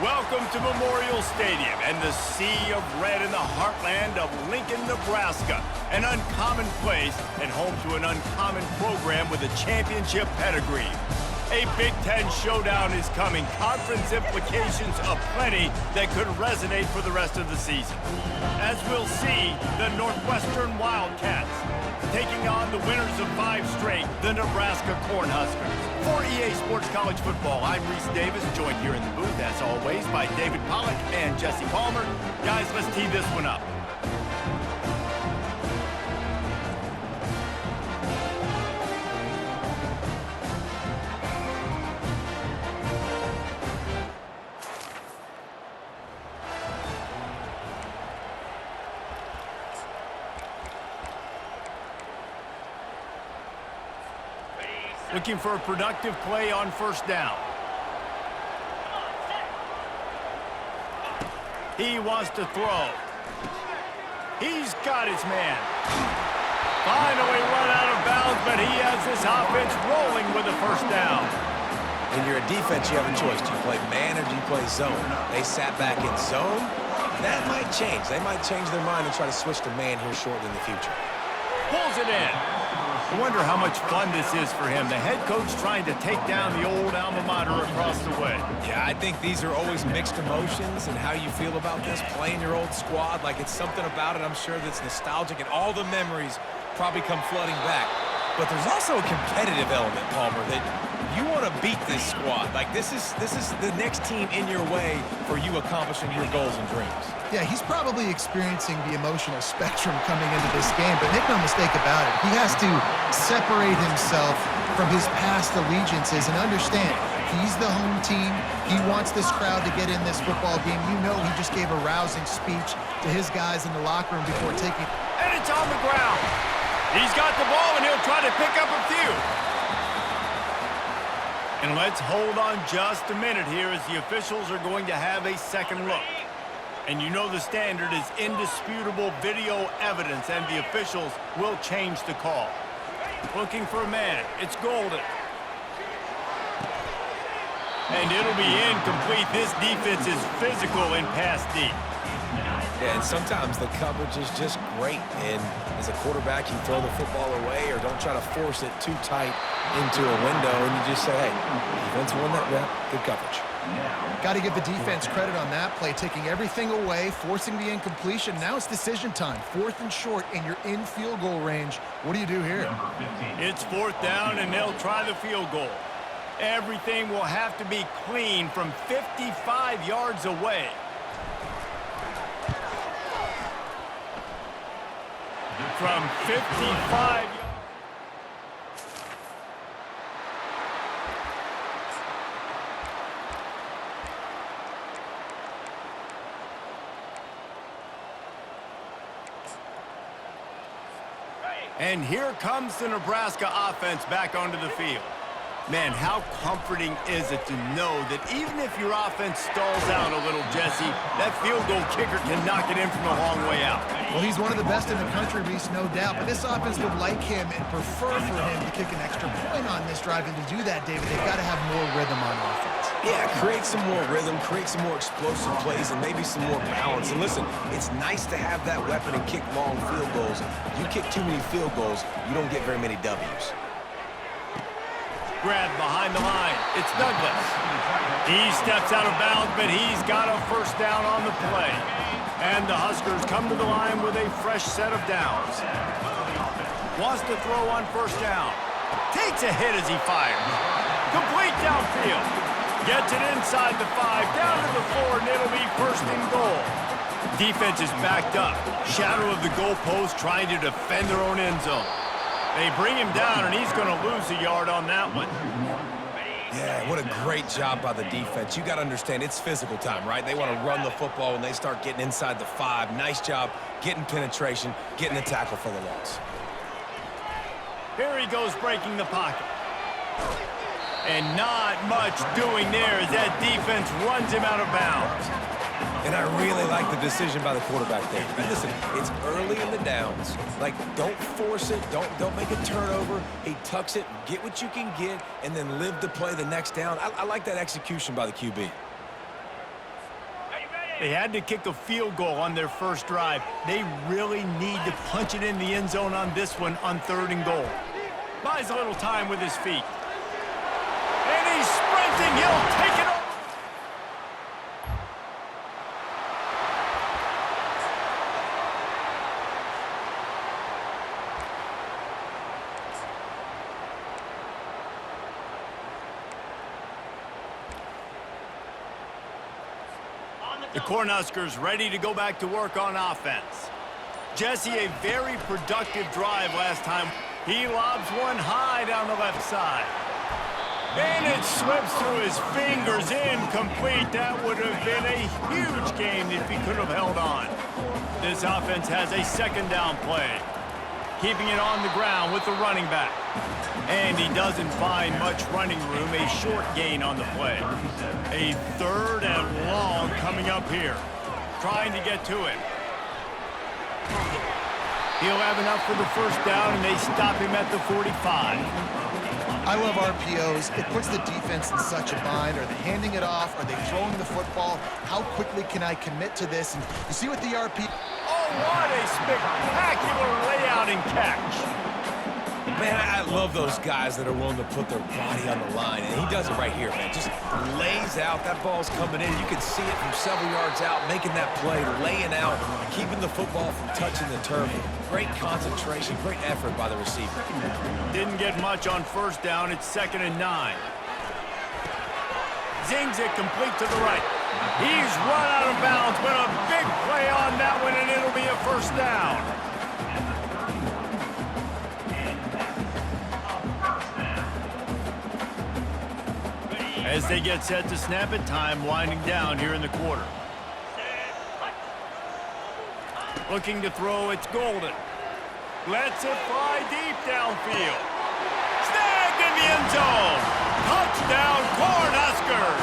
Welcome to Memorial Stadium and the sea of red in the heartland of Lincoln, Nebraska. An uncommon place and home to an uncommon program with a championship pedigree. A Big Ten showdown is coming. Conference implications aplenty that could resonate for the rest of the season. As we'll see, the Northwestern Wildcats taking on the winners of 5 straight, the Nebraska Cornhuskers. For EA Sports College Football, I'm Reese Davis, joined here in the booth, as always, by David Pollack and Jesse Palmer. Guys, let's tee this one up. Looking for a productive play on first down. He wants to throw. He's got his man. Finally run out of bounds, but he has this offense rolling with a first down. When you're a defense, you have a choice. Do you play man or do you play zone? They sat back in zone. That might change. They might change their mind and try to switch to man here shortly in the future. Pulls it in. I wonder how much fun this is for him. The head coach trying to take down the old alma mater across the way. Yeah, I think these are always mixed emotions and how you feel about this, playing your old squad. Like, it's something about it, I'm sure, that's nostalgic, and all the memories probably come flooding back. But there's also a competitive element, Palmer, that you want to beat this squad. Like, this is the next team in your way for you accomplishing your goals and dreams. Yeah, he's probably experiencing the emotional spectrum coming into this game, but make no mistake about it, he has to separate himself from his past allegiances and understand he's the home team. He wants this crowd to get in this football game. You know he just gave a rousing speech to his guys in the locker room before taking... And it's on the ground. He's got the ball, and he'll try to pick up a few. And let's hold on just a minute here as the officials are going to have a second look. And you know the standard is indisputable video evidence, and the officials will change the call. Looking for a man. It's Golden. And it'll be incomplete. This defense is physical in pass deep. Yeah, and sometimes the coverage is just great. And as a quarterback, you throw the football away or don't try to force it too tight into a window, and you just say, hey, defense won that rep, good coverage. Got to give the defense credit on that play, taking everything away, forcing the incompletion. Now it's decision time. 4th and short, and you're in field goal range. What do you do here? It's 4th down, and they'll try the field goal. Everything will have to be clean from 55 yards away. From 55 yards. And here comes the Nebraska offense back onto the field. Man, how comforting is it to know that even if your offense stalls out a little, Jesse, that field goal kicker can knock it in from a long way out. Well, he's one of the best in the country, Reese, no doubt. But this offense would like him and prefer for him to kick an extra point on this drive. And to do that, David, they've got to have more rhythm on offense. Yeah, create some more rhythm, create some more explosive plays, and maybe some more balance. And listen, it's nice to have that weapon and kick long field goals. If you kick too many field goals, you don't get very many W's. Grab behind the line. It's Douglas. He steps out of bounds, but he's got a first down on the play. And the Huskers come to the line with a fresh set of downs. Wants to throw on first down. Takes a hit as he fires. Complete downfield. Gets it inside the 5, down to the 4, and it'll be first and goal. Defense is backed up. Shadow of the goalpost trying to defend their own end zone. They bring him down, and he's going to lose a yard on that one. Yeah, what a great job by the defense. You got to understand, it's physical time, right? They want to run the football when they start getting inside the 5. Nice job getting penetration, getting the tackle for the loss. Here he goes breaking the pocket. And not much doing there as that defense runs him out of bounds. And I really like the decision by the quarterback there. But listen, it's early in the downs. Like, don't force it. Don't make a turnover. He tucks it, get what you can get, and then live to play the next down. I like that execution by the QB. They had to kick a field goal on their first drive. They really need to punch it in the end zone on this one on 3rd and goal. Buys a little time with his feet. And he's sprinting. He'll take it over. The Cornhuskers ready to go back to work on offense. Jesse, a very productive drive last time. He lobs one high down the left side. And it slips through his fingers, incomplete. That would have been a huge gain if he could have held on. This offense has a 2nd down play. Keeping it on the ground with the running back. And he doesn't find much running room, a short gain on the play. A 3rd and long coming up here. Trying to get to it. He'll have enough for the 1st down, and they stop him at the 45. I love RPOs. It puts the defense in such a bind. Are they handing it off? Are they throwing the football? How quickly can I commit to this? And you see what the RP... Oh, what a spectacular layout and catch. Man, I love those guys that are willing to put their body on the line, and he does it right here, man. Just lays out. That ball's coming in. You can see it from several yards out, making that play, laying out, keeping the football from touching the turf. Great concentration, great effort by the receiver. Didn't get much on 1st down. It's 2nd and 9. Zings it complete to the right. He's run out of bounds, but a big play on that one, and it'll be a 1st down. As they get set to snap it, time winding down here in the quarter. Looking to throw, it's Golden. Lets it fly deep downfield. Snagged in the end zone. Touchdown, Cornhuskers.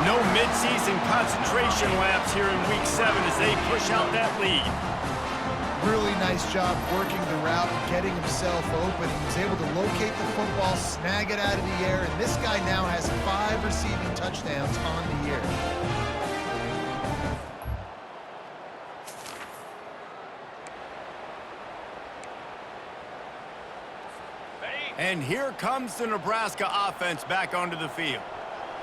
No midseason concentration laps here in Week 7 as they push out that lead. Really nice job working the route and getting himself open. He was able to locate the football, snag it out of the air, and this guy now has 5 receiving touchdowns on the year. And here comes the Nebraska offense back onto the field.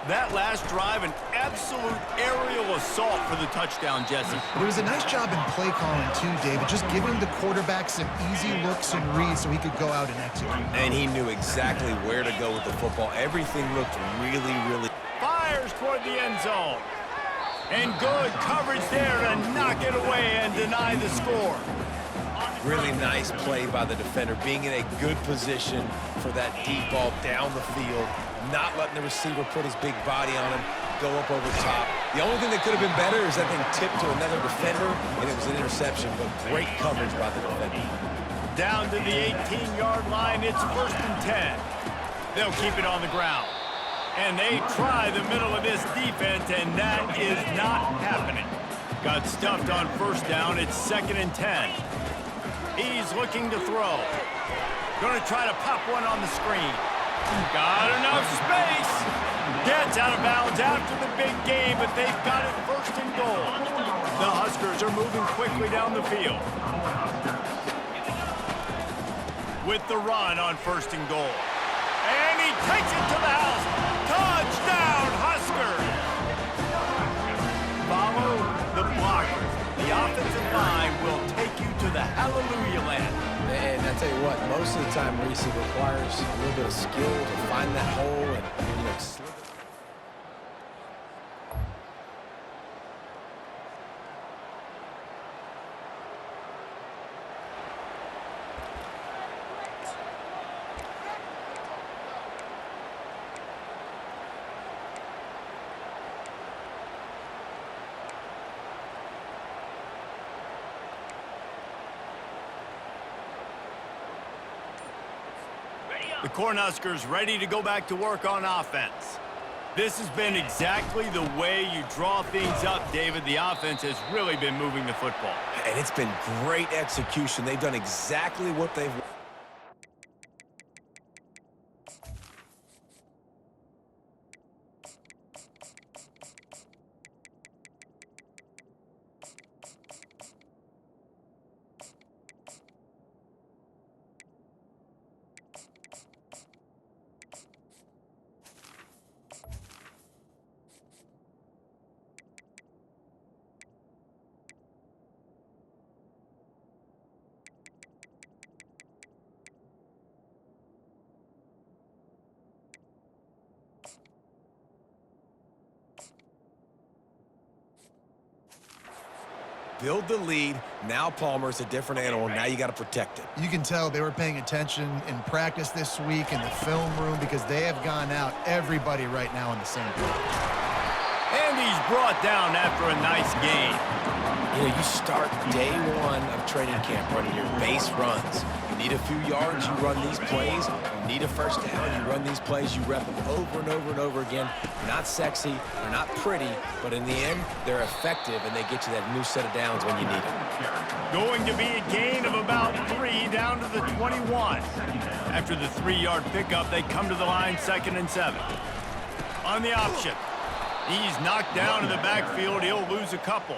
That last drive, an absolute aerial assault for the touchdown, Jesse. But it was a nice job in play calling too, David, just giving the quarterback some easy looks and reads so he could go out and execute. And he knew exactly where to go with the football. Everything looked really, really... Fires toward the end zone. And good coverage there to knock it away and deny the score. Really nice play by the defender, being in a good position for that deep ball down the field, not letting the receiver put his big body on him, go up over top. The only thing that could have been better is that thing tipped to another defender, and it was an interception, but great coverage by the defender. Down to the 18-yard line, it's 1st and 10. They'll keep it on the ground. And they try the middle of this defense, and that is not happening. Got stuffed on 1st down, it's 2nd and 10. He's looking to throw. Going to try to pop one on the screen. Got enough space. Gets out of bounds after the big game, but they've got it 1st and goal. The Huskers are moving quickly down the field. With the run on 1st and goal. And he takes it to the house. Touchdown, Huskers! Follow the blockers. The offensive line will take you to the hallelujah land. And I tell you what, most of the time, Reese, it requires a little bit of skill to find that hole and, slip it. The Cornhuskers ready to go back to work on offense. This has been exactly the way you draw things up, David. The offense has really been moving the football. And it's been great execution. They've done exactly what they've... build the lead. Now Palmer's a different animal. Now you got to protect it. You can tell they were paying attention in practice this week in the film room because they have gone out, everybody right now on the same page. And he's brought down after a nice gain. You know, you start day one of training camp running your base runs. You need a few yards, you run these plays. You need a first down, you run these plays. You rep them over and over and over again. They're not sexy, they're not pretty, but in the end, they're effective, and they get you that new set of downs when you need them. Going to be a gain of about 3 down to the 21. After the 3-yard pickup, they come to the line 2nd and 7. On the option. He's knocked down in the backfield. He'll lose a couple.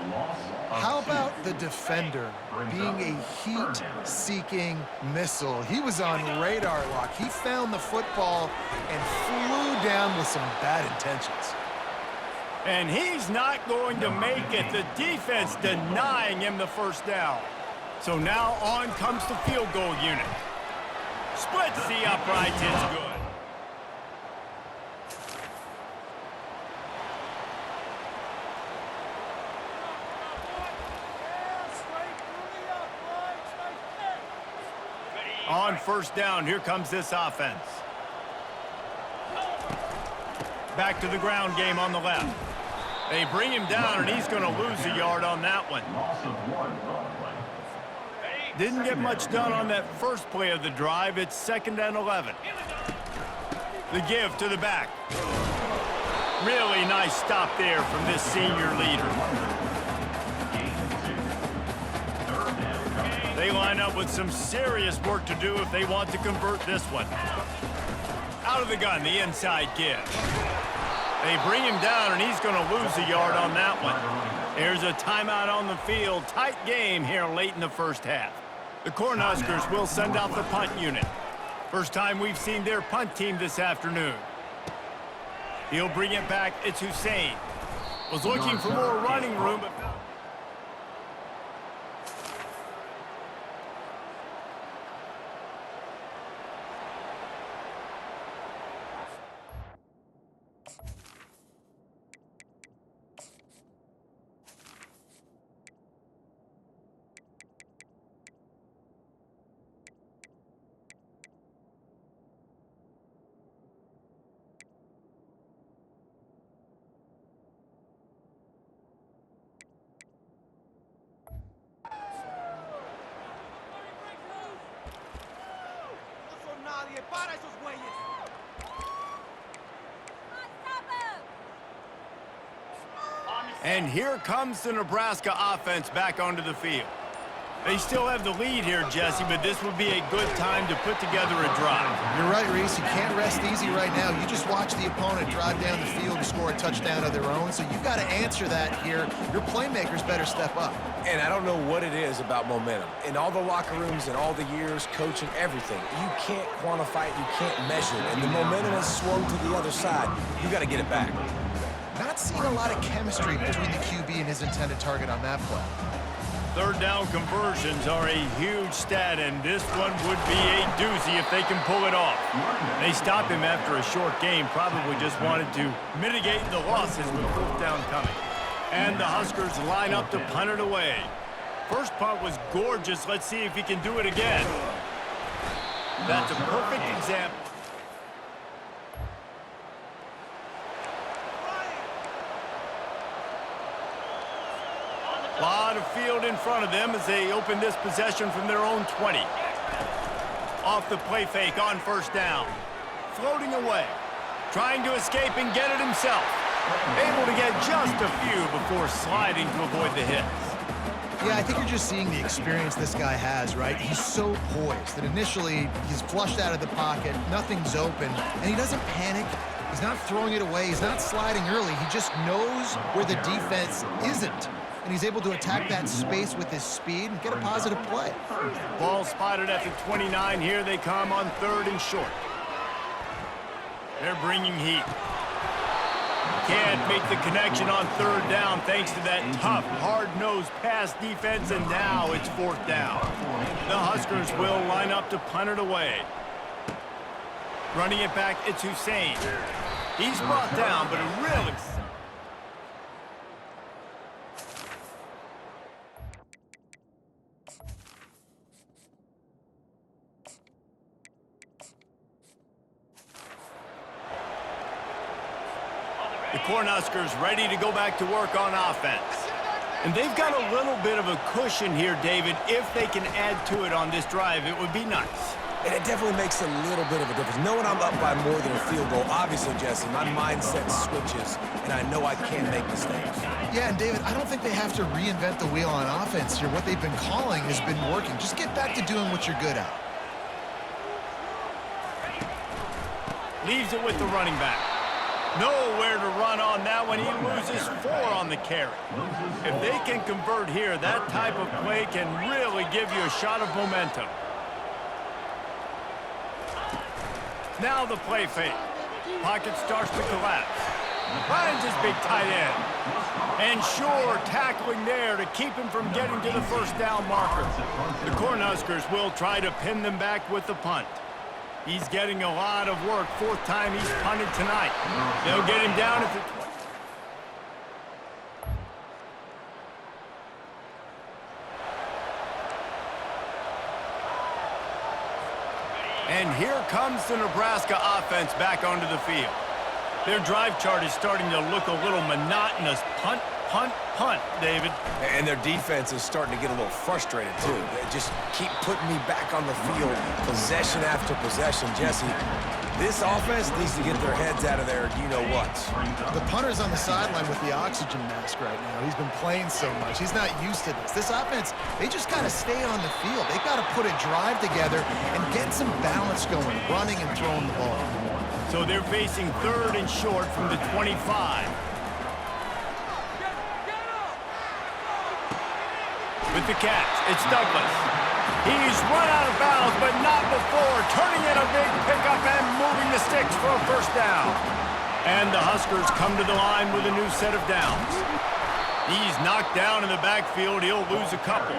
How about the defender being a heat-seeking missile? He was on radar lock. He found the football and flew down with some bad intentions. And he's not going to make it. The defense denying him the first down. So now on comes the field goal unit. Splits the uprights. It's good. On first down, here comes this offense. Back to the ground game on the left. They bring him down, and he's going to lose a yard on that one. Didn't get much done on that first play of the drive. It's 2nd and 11. The give to the back. Really nice stop there from this senior leader. They line up with some serious work to do if they want to convert this one. Out of the gun, the inside give. They bring him down, and he's going to lose a yard on that one. There's a timeout on the field. Tight game here late in the first half. The Cornhuskers will send out the punt unit. First time we've seen their punt team this afternoon. He'll bring it back. It's Hussein. Was looking for more running room, but... And here comes the Nebraska offense back onto the field. They still have the lead here, Jesse, but this would be a good time to put together a drive. You're right, Reese. You can't rest easy right now. You just watch the opponent drive down the field and score a touchdown of their own, so you've got to answer that here. Your playmakers better step up. And I don't know what it is about momentum. In all the locker rooms and all the years, coaching, everything, you can't quantify it, you can't measure it. And the momentum has swung to the other side. You got to get it back. Not seeing a lot of chemistry between the QB and his intended target on that play. Third down conversions are a huge stat, and this one would be a doozy if they can pull it off. They stopped him after a short game, probably just wanted to mitigate the losses with 4th down coming. And the Huskers line up to punt it away. First punt was gorgeous. Let's see if he can do it again. That's a perfect example. Lot of field in front of them as they open this possession from their own 20. Off the play fake on first down. Floating away. Trying to escape and get it himself. Able to get just a few before sliding to avoid the hits. Yeah, I think you're just seeing the experience this guy has, right? He's so poised that initially he's flushed out of the pocket, nothing's open, and he doesn't panic. He's not throwing it away. He's not sliding early. He just knows where the defense isn't. And he's able to attack that space with his speed and get a positive play. Ball spotted at the 29. Here they come on 3rd and short. They're bringing heat. Can't make the connection on 3rd down thanks to that tough, hard-nosed pass defense, and now it's 4th down. The Huskers will line up to punt it away. Running it back, it's Hussein. He's brought down, but a really... The Cornhuskers ready to go back to work on offense. And they've got a little bit of a cushion here, David. If they can add to it on this drive, it would be nice. And it definitely makes a little bit of a difference. Knowing I'm up by more than a field goal, obviously, Jesse, my mindset switches, and I know I can make mistakes. Yeah, and David, I don't think they have to reinvent the wheel on offense here. What they've been calling has been working. Just get back to doing what you're good at. Leaves it with the running back. Nowhere to run on that one. He loses 4 on the carry. If they can convert here, that type of play can really give you a shot of momentum. Now the play fake. Pocket starts to collapse. Finds his big tight end. And sure, tackling there to keep him from getting to the first down marker. The Cornhuskers will try to pin them back with the punt. He's getting a lot of work. 4th time he's punted tonight. They'll get him down at the 20. And here comes the Nebraska offense back onto the field. Their drive chart is starting to look a little monotonous. Punt, punt, punt, David. And their defense is starting to get a little frustrated, too. They just keep putting me back on the field, possession after possession. Jesse, this offense needs to get their heads out of their you-know-whats. The punter's on the sideline with the oxygen mask right now. He's been playing so much. He's not used to this. This offense, they just got to stay on the field. They've got to put a drive together and get some balance going, running and throwing the ball. So they're facing 3rd and short from the 25. With the catch, it's Douglas. He's run out of bounds, but not before turning in a big pickup and moving the sticks for a first down. And the Huskers come to the line with a new set of downs. He's knocked down in the backfield. He'll lose a couple.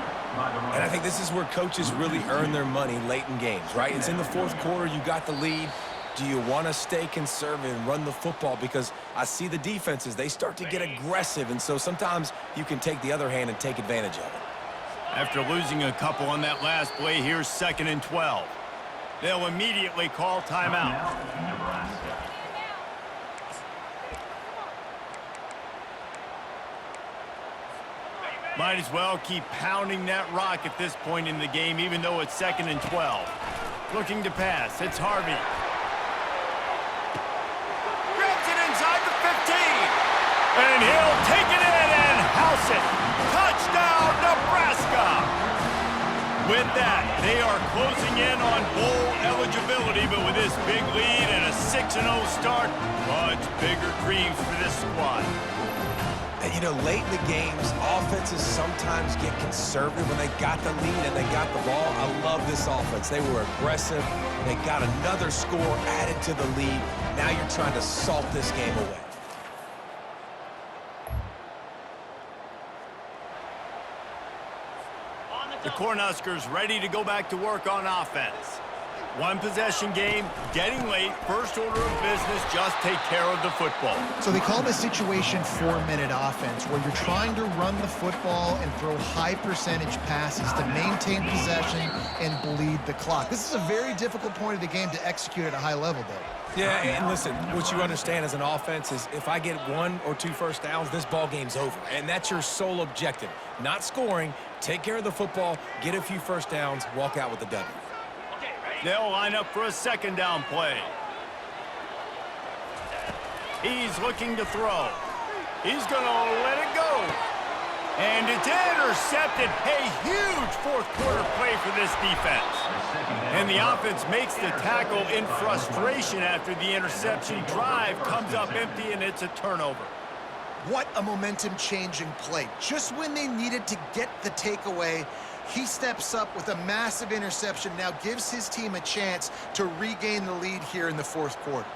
And I think this is where coaches really earn their money late in games, right? It's in the 4th quarter. You got the lead. Do you want to stay conservative and run the football? Because I see the defenses, they start to get aggressive, and so sometimes you can take the other hand and take advantage of it. After losing a couple on that last play, here's 2nd and 12. They'll immediately call timeout. Might as well keep pounding that rock at this point in the game, even though it's 2nd and 12. Looking to pass, it's Harvey. And he'll take it in and house it. Touchdown, Nebraska! With that, they are closing in on bowl eligibility, but with this big lead and a 6-0 start, much bigger dreams for this squad. And, you know, late in the games, offenses sometimes get conservative when they got the lead and they got the ball. I love this offense. They were aggressive. They got another score added to the lead. Now you're trying to salt this game away. The Cornhuskers ready to go back to work on offense. 1 possession game, getting late, first order of business, just take care of the football. So they call this situation 4-minute offense, where you're trying to run the football and throw high percentage passes to maintain possession and bleed the clock. This is a very difficult point of the game to execute at a high level, though. Yeah, and listen, what you understand as an offense is if I get 1 or 2 first downs, this ball game's over. And that's your sole objective. Not scoring, take care of the football, get a few first downs, walk out with the W. They'll line up for a 2nd down play. He's looking to throw. He's going to let it go. And it's intercepted. A huge 4th quarter play for this defense. And the offense makes the tackle in frustration after the interception. Drive comes up empty, and it's a turnover. What a momentum-changing play. Just when they needed to get the takeaway, he steps up with a massive interception, now gives his team a chance to regain the lead here in the 4th quarter.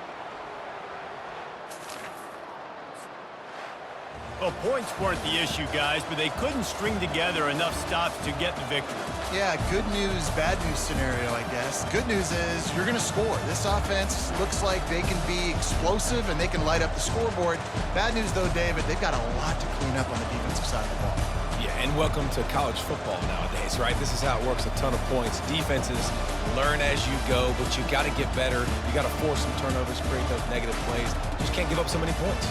Well, points weren't the issue, guys, but they couldn't string together enough stops to get the victory. Yeah, good news, bad news scenario, I guess. Good news is you're going to score. This offense looks like they can be explosive and they can light up the scoreboard. Bad news, though, David, they've got a lot to clean up on the defensive side of the ball. Yeah, and welcome to college football nowadays, right? This is how it works, a ton of points. Defenses learn as you go, but you got to get better. You got to force some turnovers, create those negative plays. Just can't give up so many points.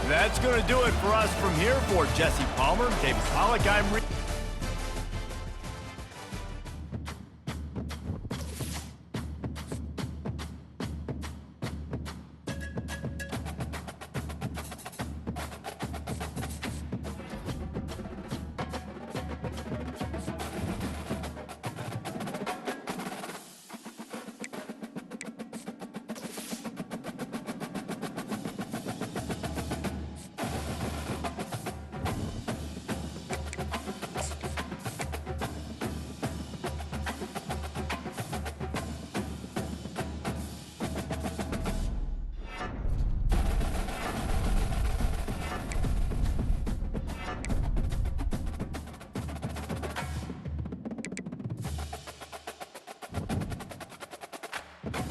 That's going to do it for us from here. For Jesse Palmer, David Pollack, I'm